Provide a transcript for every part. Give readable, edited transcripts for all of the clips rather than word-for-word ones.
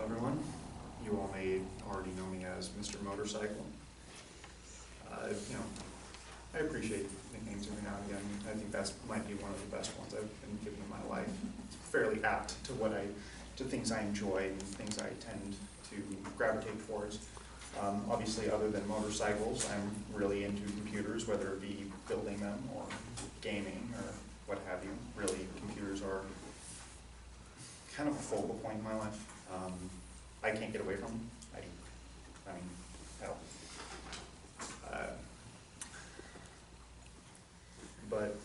everyone. You all may already know me as Mr. Motorcycle. I appreciate nicknames every now and again. I think that might be one of the best ones I've been given in my life. It's fairly apt to things I enjoy and things I tend to gravitate towards. Obviously, other than motorcycles, I'm really into computers, whether it be building them or gaming or what have you. Really, computers are kind of a focal point in my life. I can't get away from them. I mean, hell. But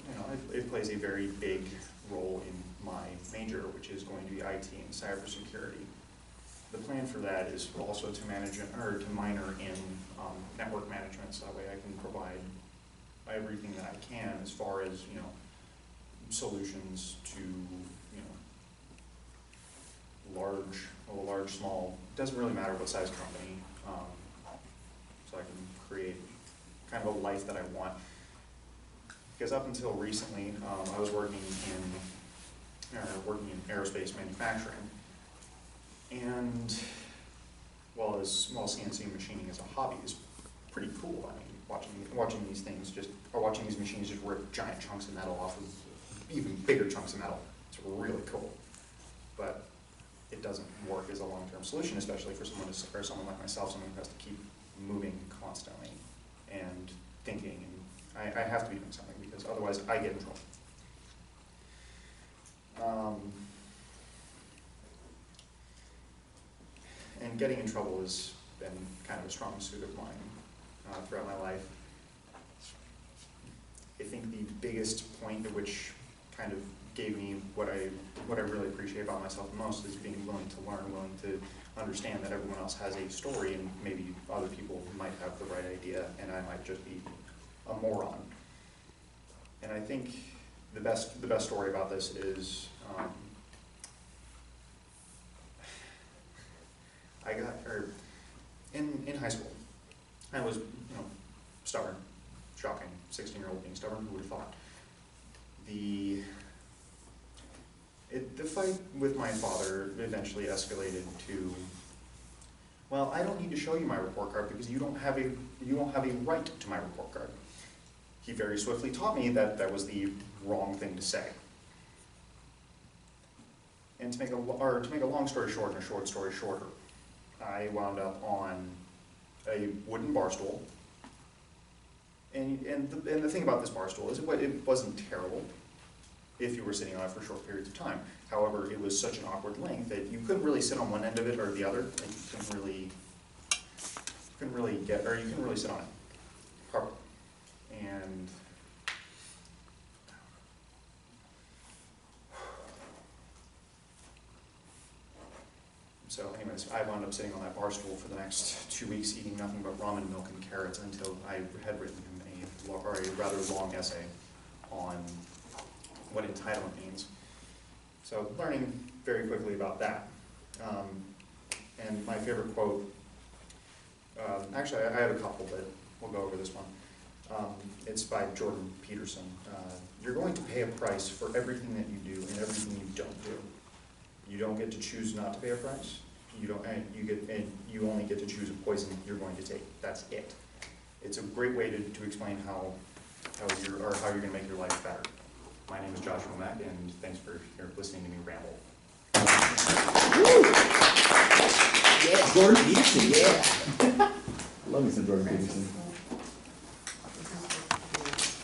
it plays a very big role in my major, which is going to be IT and cybersecurity. The plan for that is also to minor in network management, so that way I can provide everything that I can as far as solutions to large, small. It doesn't really matter what size company, so I can create kind of a life that I want. Because up until recently, I was working in aerospace manufacturing, and while CNC machining as a hobby is pretty cool, I mean, watching these machines just rip giant chunks of metal off of even bigger chunks of metal. It's really cool, but it doesn't work as a long-term solution, especially for someone like myself, someone who has to keep moving constantly and thinking. And I have to be doing something because otherwise I get in trouble. And getting in trouble has been kind of a strong suit of mine throughout my life. I think the biggest point at which kind of gave me what I really appreciate about myself the most is being willing to learn, willing to understand that everyone else has a story, and maybe other people might have the right idea, and I might just be a moron. And I think the best story about this is in high school. I was stubborn, shocking, 16-year-old being stubborn. Who would have thought? The fight with my father eventually escalated to, well, I don't need to show you my report card because you don't have a right to my report card. He very swiftly taught me that that was the wrong thing to say. And to make a long story short and a short story shorter, I wound up on a wooden bar stool. And the thing about this bar stool is it wasn't terrible if you were sitting on it for short periods of time. However, it was such an awkward length that you couldn't really sit on one end of it or the other. Like you couldn't really sit on it properly. And so anyways, I wound up sitting on that bar stool for the next 2 weeks eating nothing but ramen, milk, and carrots until I had written him a rather long essay on what entitlement means. So learning very quickly about that. And my favorite quote, actually I have a couple, but we'll go over this one. It's by Jordan Peterson. You're going to pay a price for everything that you do and everything you don't do. You don't get to choose not to pay a price. You only get to choose a poison you're going to take. That's it. It's a great way to explain how you're going to make your life better. My name is Joshua Mack, and thanks for listening to me ramble. Yeah, Jordan Peterson. Yeah. Love me some Jordan Peterson.